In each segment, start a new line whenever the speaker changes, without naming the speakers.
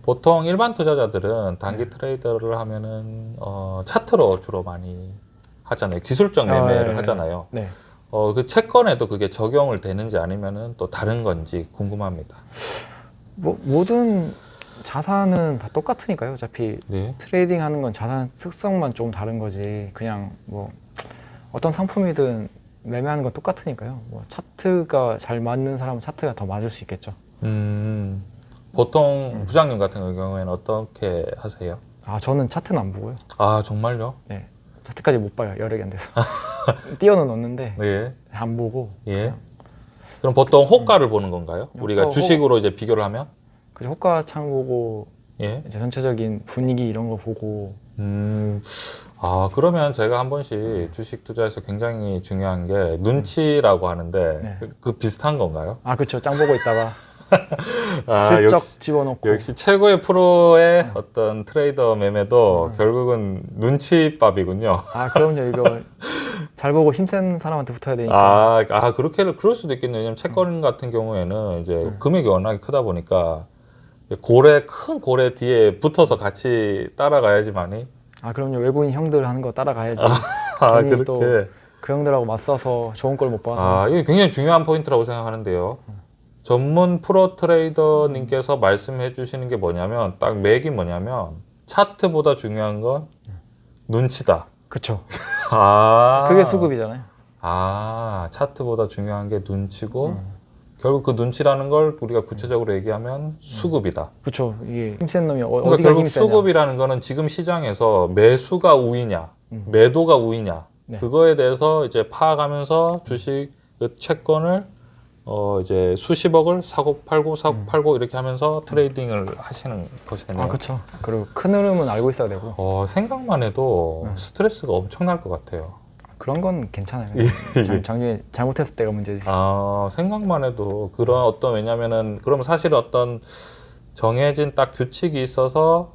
보통 일반 투자자들은 단기 트레이더를 하면은 차트로 주로 많이 하잖아요. 기술적 매매를 하잖아요.
네.
그 채권에도 그게 적용을 되는지 아니면은 또 다른 건지 궁금합니다.
뭐 모든 자산은 다 똑같으니까요. 어차피
네.
트레이딩 하는 건 자산 특성만 좀 다른 거지. 그냥 뭐 어떤 상품이든 매매하는 건 똑같으니까요. 뭐 차트가 잘 맞는 사람은 차트가 더 맞을 수 있겠죠.
보통 부장님 같은 경우에는 어떻게 하세요?
아, 저는 차트는 안 보고요.
아, 정말요?
네. 차트까지 못 봐요. 여력이 안 돼서. 띄어는 넣는데
예.
안 보고.
예. 그럼 보통 호가를 보는 건가요? 우리가
호가,
주식으로 이제 비교를 하면?
그 호가창 보고
예.
이제 전체적인 분위기 이런 거 보고.
그러면 제가 한 번씩 주식 투자에서 굉장히 중요한 게 눈치라고 하는데
네.
그 비슷한 건가요?
아, 그렇죠. 짱 보고 있다가
아,
슬쩍
역시,
집어넣고.
역시 최고의 프로의 어떤 트레이더 매매도 결국은 눈치밥이군요.
아, 그럼요. 이거 잘 보고 힘센 사람한테 붙어야 되니까.
그럴 수도 있겠네요. 왜냐면 채권 같은 경우에는 이제 금액이 워낙에 크다 보니까 큰 고래 뒤에 붙어서 같이 따라가야지만이.
아, 그럼요. 외국인 형들 하는 거 따라가야지. 괜히
그렇게.
또 그 형들하고 맞서서 좋은 걸 못 봐서.
이게 굉장히 중요한 포인트라고 생각하는데요. 전문 프로 트레이더님께서 말씀해 주시는 게 뭐냐면, 딱 맥이 뭐냐면, 차트보다 중요한 건 눈치다.
그쵸.
아.
그게 수급이잖아요.
차트보다 중요한 게 눈치고, 결국 그 눈치라는 걸 우리가 구체적으로 얘기하면 수급이다.
그쵸. 이게 힘센 놈이
그러니까
어디가
결국
힘세냐.
수급이라는 거는 지금 시장에서 매수가 우위냐, 매도가 우위냐,
네.
그거에 대해서 이제 파악하면서 주식 그 채권을 이제 수십억을 사고 팔고 이렇게 하면서 트레이딩을 하시는 것이네요.
아, 그쵸. 그리고 큰 흐름은 알고 있어야 되고.
생각만 해도 스트레스가 엄청날 것 같아요.
그런 건 괜찮아요. 장중에 잘못했을 때가 문제지.
생각만 해도 그런 왜냐면은 그럼 사실 어떤 정해진 딱 규칙이 있어서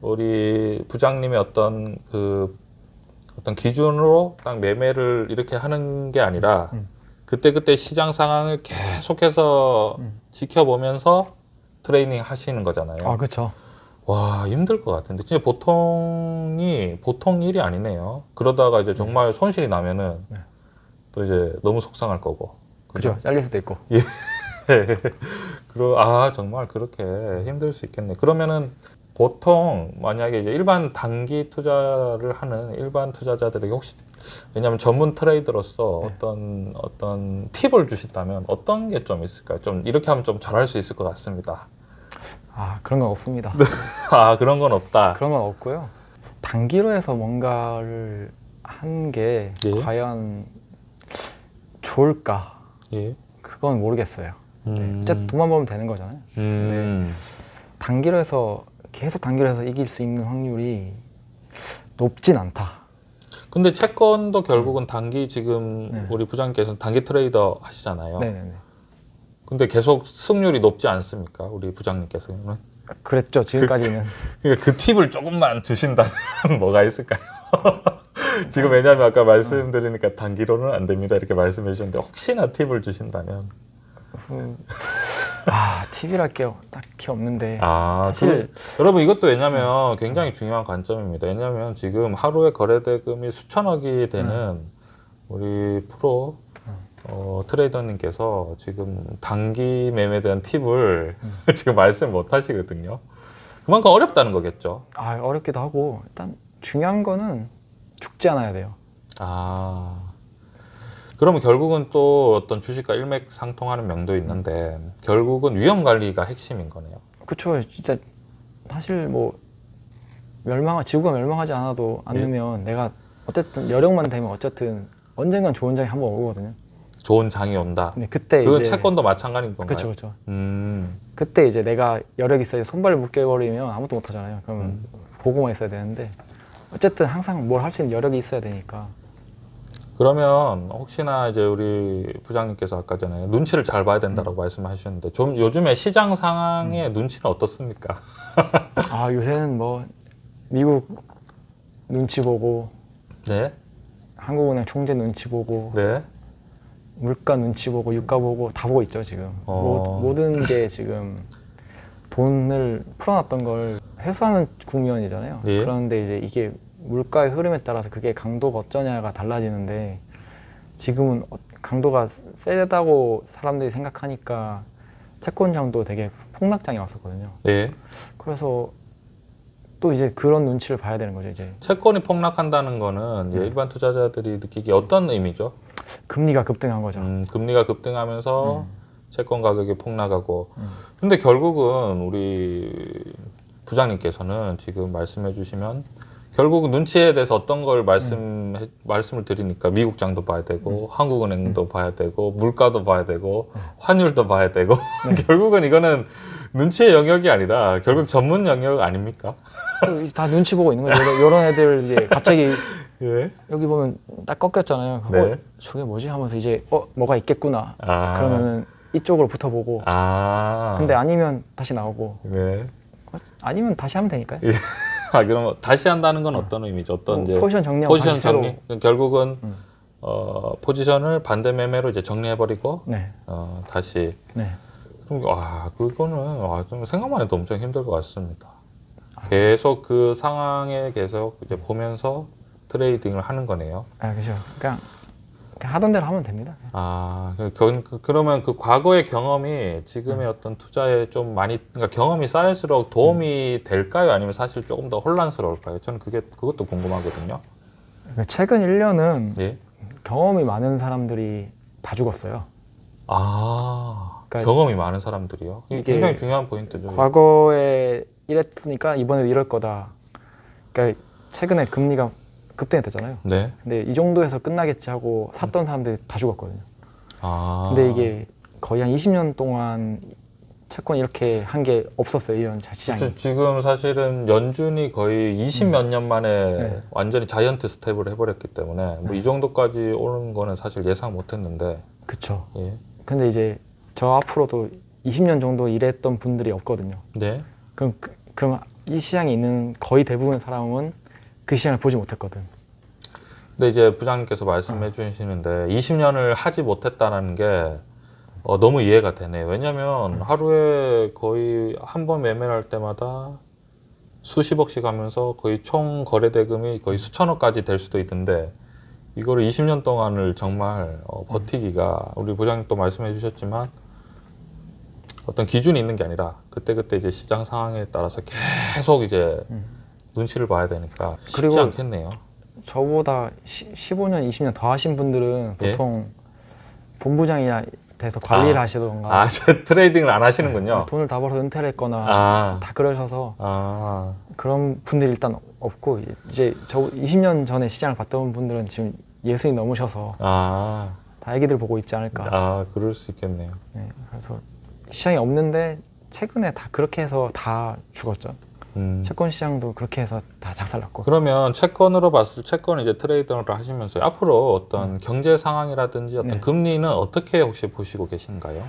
우리 부장님의 어떤 기준으로 딱 매매를 이렇게 하는 게 아니라 그때 시장 상황을 계속해서 지켜보면서 트레이닝 하시는 거잖아요.
아, 그쵸.
와, 힘들 것 같은데 진짜 보통 일이 아니네요. 그러다가 이제 정말 손실이 나면은 또 이제 너무 속상할 거고.
그죠. 잘릴 수도 있고.
정말 그렇게 힘들 수 있겠네. 그러면은 보통 만약에 이제 일반 단기 투자를 하는 일반 투자자들에게 혹시, 왜냐하면 전문 트레이더로서 어떤 팁을 주신다면 어떤 게 좀 있을까요? 좀 이렇게 하면 좀 잘할 수 있을 것 같습니다.
아, 그런 건 없습니다.
그런 건 없다.
그런 건 없고요. 단기로 해서 뭔가를 한 게 과연 좋을까?
예.
그건 모르겠어요. 어쨌든 돈만 벌면 되는 거잖아요. 계속 단기로 해서 이길 수 있는 확률이 높진 않다.
근데 채권도 결국은 단기 지금 우리 부장님께서는 단기 트레이더 하시잖아요.
네네네.
근데 계속 승률이 높지 않습니까? 우리 부장님께서는.
그랬죠, 지금까지는.
그러니까 그 팁을 조금만 주신다면 뭐가 있을까요? 지금 왜냐하면 아까 말씀드리니까 단기로는 안 됩니다 이렇게 말씀해 주셨는데 혹시나 팁을 주신다면.
팁이랄 게 딱히 없는데.
사실 여러분 이것도 왜냐면 굉장히 중요한 관점입니다. 왜냐면 지금 하루에 거래대금이 수천억이 되는 우리 프로 트레이더님께서 지금 단기 매매에 대한 팁을 지금 말씀 못 하시거든요. 그만큼 어렵다는 거겠죠.
어렵기도 하고 일단 중요한 거는 죽지 않아야 돼요.
그러면 결국은 또 어떤 주식과 일맥상통하는 면도 있는데 결국은 위험 관리가 핵심인 거네요.
그쵸. 진짜 사실 뭐 지구가 멸망하지 않으면 내가 어쨌든 여력만 되면 어쨌든 언젠간 좋은 장이 한번 오거든요.
좋은 장이 온다.
근데 그때
그건
이제
채권도 마찬가지인 건가요?
그쵸.
음.
그때 이제 내가 여력이 있어야 손발을 묶여버리면 아무것도 못 하잖아요. 그러면 보고만 있어야 되는데 어쨌든 항상 뭘 할 수 있는 여력이 있어야 되니까.
그러면 혹시나 이제 우리 부장님께서 아까 전에 눈치를 잘 봐야 된다고 말씀하셨는데 좀 요즘에 시장 상황의 눈치는 어떻습니까?
요새는 뭐 미국 눈치 보고
네.
한국은행 총재 눈치 보고
네.
물가 눈치 보고 유가 보고 다 보고 있죠 지금. 모든 게 지금 돈을 풀어놨던 걸 회수하는 국면이잖아요.
예.
그런데 이제 이게 물가의 흐름에 따라서 그게 강도가 어쩌냐가 달라지는데 지금은 강도가 세다고 사람들이 생각하니까 채권장도 되게 폭락장에 왔었거든요.
예.
그래서 또 이제 그런 눈치를 봐야 되는 거죠. 이제
채권이 폭락한다는 거는 이제 일반 투자자들이 느끼기 어떤 의미죠?
금리가 급등한 거죠.
금리가 급등하면서
음.
채권 가격이 폭락하고. 근데 결국은 우리 부장님께서는 지금 말씀해 주시면 결국 눈치에 대해서 어떤 걸 말씀을 드리니까 미국장도 봐야 되고 한국은행도 봐야 되고 물가도 봐야 되고 환율도 봐야 되고 결국은 이거는 눈치의 영역이 아니라 결국 전문 영역 아닙니까?
다 눈치 보고 있는 거예요. 이런 애들 이제 갑자기
예.
여기 보면 딱 꺾였잖아요.
네.
저게 뭐지 하면서 이제 뭐가 있겠구나.
아.
그러면은 이쪽으로 붙어보고.
아.
근데 아니면 다시 나오고.
네.
아니면 다시 하면 되니까요.
아, 그럼 다시 한다는 건 어떤 의미죠? 어떤 이제
포지션 정리하고
포지션
다시 새로.
정리? 결국은 포지션을 반대 매매로 이제 정리해버리고
네.
다시.
네.
그럼 그거는 좀 생각만 해도 엄청 힘들 것 같습니다. 계속 그 상황에 계속 이제 보면서 트레이딩을 하는 거네요.
아, 그죠. 그냥 하던 대로 하면 됩니다.
그러면 그 과거의 경험이 지금의 어떤 투자에 좀 많이, 그러니까 경험이 쌓일수록 도움이 될까요? 아니면 사실 조금 더 혼란스러울까요? 저는 그것도 궁금하거든요.
최근 1년은
예.
경험이 많은 사람들이 다 죽었어요.
그러니까
그러니까
경험이 많은 사람들이요. 이게
이게
굉장히 중요한 포인트죠.
과거에 이랬으니까 이번에도 이럴 거다. 그러니까 최근에 금리가 급등했잖아요.
네.
근데 이 정도에서 끝나겠지 하고 샀던 사람들이 다 죽었거든요. 근데 이게 거의 한 20년 동안 채권 이렇게 한 게 없었어요. 이런 시장이.
그렇죠. 지금 사실은 연준이 거의 20 몇 년 만에
네.
완전히 자이언트 스텝을 해버렸기 때문에 뭐 이 정도까지 오는 거는 사실 예상 못했는데.
그쵸.
예.
근데 이제 저 앞으로도 20년 정도 일했던 분들이 없거든요.
네.
그럼 이 시장에 있는 거의 대부분의 사람은 그 시장을 보지 못했거든.
근데 이제 부장님께서 말씀해 주시는데 20년을 하지 못했다는 게 너무 이해가 되네요. 왜냐면 하루에 거의 한 번 매매를 할 때마다 수십억씩 하면서 거의 총 거래 대금이 거의 수천억까지 될 수도 있는데 이거를 20년 동안을 정말 버티기가 우리 부장님 또 말씀해 주셨지만 어떤 기준이 있는 게 아니라 그때그때 이제 시장 상황에 따라서 계속 이제 눈치를 봐야 되니까 쉽지
그리고
않겠네요.
저보다 15년, 20년 더 하신 분들은
예?
보통 본부장이나 돼서 관리를 하시던가
트레이딩을 안 하시는군요.
돈을 다 벌어서 은퇴를 했거나
아.
다 그러셔서
아.
그런 분들이 일단 없고 이제 저 20년 전에 시장을 봤던 분들은 지금 60이 넘으셔서
아.
다 애기들 보고 있지 않을까.
그럴 수 있겠네요.
네, 그래서 시장이 없는데 최근에 다 그렇게 해서 다 죽었죠. 채권 시장도 그렇게 해서 다 작살났고.
그러면 채권 이제 트레이더를 하시면서 앞으로 어떤 경제 상황이라든지 어떤
네.
금리는 어떻게 혹시 보시고 계신가요?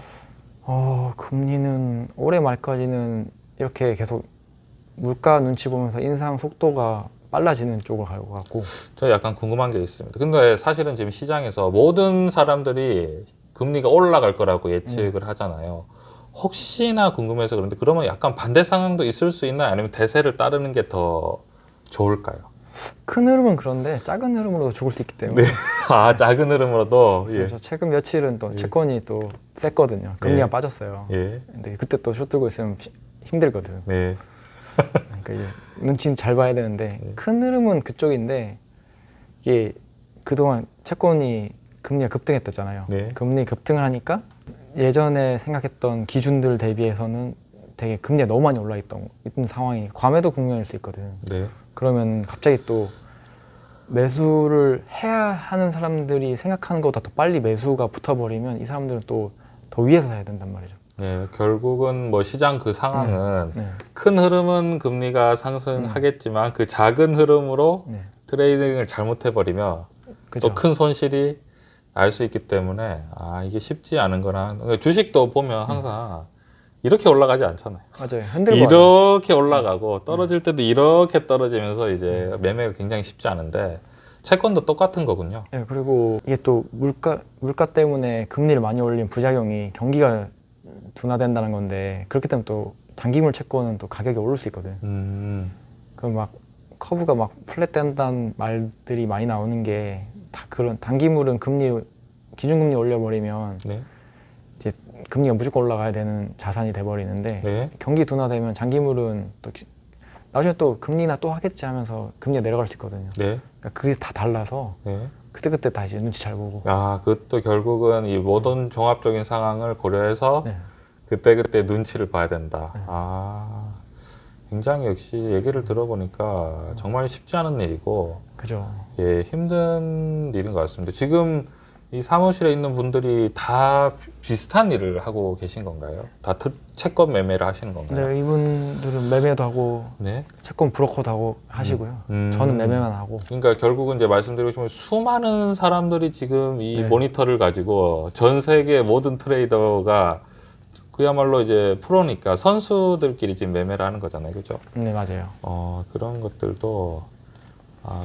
금리는 올해 말까지는 이렇게 계속 물가 눈치 보면서 인상 속도가 빨라지는 쪽으로 갈 것 같고.
저 약간 궁금한 게 있습니다. 근데 사실은 지금 시장에서 모든 사람들이 금리가 올라갈 거라고 예측을 하잖아요. 혹시나 궁금해서 그런데 그러면 약간 반대 상황도 있을 수 있나요? 아니면 대세를 따르는 게 더 좋을까요?
큰 흐름은 그런데 작은 흐름으로도 죽을 수 있기 때문에.
네. 작은 흐름으로도. 예.
그래서 최근 며칠은 또 채권이 또 셌거든요. 금리가
예.
빠졌어요.
예.
근데 그때 또 숏 들고 있으면 힘들거든.
네.
그러니까 이제 눈치는 잘 봐야 되는데 큰 흐름은 그쪽인데 이게 그동안 채권이 금리가 급등했댔잖아요.
네.
금리 급등을 하니까 예전에 생각했던 기준들 대비해서는 되게 금리가 너무 많이 올라 있던 상황이 과매도 국면일 수 있거든.
네.
그러면 갑자기 또 매수를 해야 하는 사람들이 생각하는 것보다 더 빨리 매수가 붙어버리면 이 사람들은 또 더 위에서 사야 된단 말이죠.
네, 결국은 뭐 시장 그 상황은
네.
큰 흐름은 금리가 상승하겠지만 그 작은 흐름으로
네.
트레이딩을 잘못해버리면
그죠.
또 큰 손실이 날 수 있기 때문에 이게 쉽지 않은 거나 주식도 보면 항상 이렇게 올라가지 않잖아요.
맞아요. 흔들고
이렇게 올라가고 떨어질 때도 이렇게 떨어지면서 이제 매매가 굉장히 쉽지 않은데 채권도 똑같은 거군요.
네, 그리고 이게 또 물가 때문에 금리를 많이 올린 부작용이 경기가 둔화된다는 건데 그렇기 때문에 또 장기물 채권은 또 가격이 오를 수 있거든. 그럼 막 커브가 막 플랫된다는 말들이 많이 나오는 게 다 그런 단기물은 기준금리 올려버리면
네.
이제 금리가 무조건 올라가야 되는 자산이 돼버리는데
네.
경기 둔화되면 장기물은 또 나중에 또 금리나 또 하겠지 하면서 금리가 내려갈 수 있거든요.
네.
그러니까 그게 다 달라서
네.
그때그때 다 이제 눈치 잘 보고.
아, 그것도 결국은 이 모든 종합적인 상황을 고려해서
네.
그때그때 눈치를 봐야 된다.
네.
아, 굉장히 역시 얘기를 들어보니까 정말 쉽지 않은 일이고,
그죠.
예, 힘든 일인 것 같습니다. 지금 이 사무실에 있는 분들이 다 비슷한 일을 하고 계신 건가요? 다 채권 매매를 하시는 건가요?
근데 이분들은 매매도 하고
네.
채권 브로커도 하고 하시고요. 저는 매매만 하고.
그러니까 결국은 이제 말씀드리고 싶은 수많은 사람들이 지금 이
네.
모니터를 가지고 전 세계 모든 트레이더가 그야말로 이제 프로니까 선수들끼리 지금 매매를 하는 거잖아요. 그죠?
네, 맞아요.
그런 것들도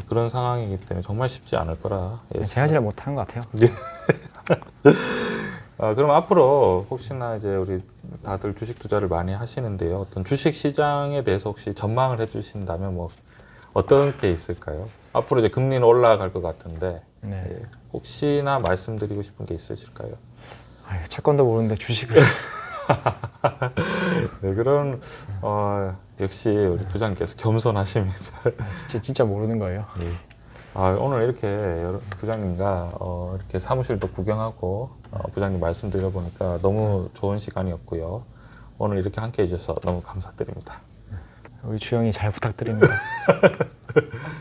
그런 상황이기 때문에 정말 쉽지 않을 거라. 예,
제가 제일 못하는 것 같아요.
그럼 앞으로 혹시나 이제 우리 다들 주식 투자를 많이 하시는데요. 어떤 주식 시장에 대해서 혹시 전망을 해주신다면 뭐 어떤 게 있을까요? 앞으로 이제 금리는 올라갈 것 같은데
네.
예, 혹시나 말씀드리고 싶은 게 있으실까요?
아유, 채권도 모르는데 주식을.
네, 그럼 역시 우리 부장님께서 겸손하십니다.
진짜 모르는 거예요.
예. 오늘 이렇게 부장님과 이렇게 사무실도 구경하고 부장님 말씀 드려보니까 너무 좋은 시간이었고요. 오늘 이렇게 함께 해주셔서 너무 감사드립니다.
우리 주영이 잘 부탁드립니다.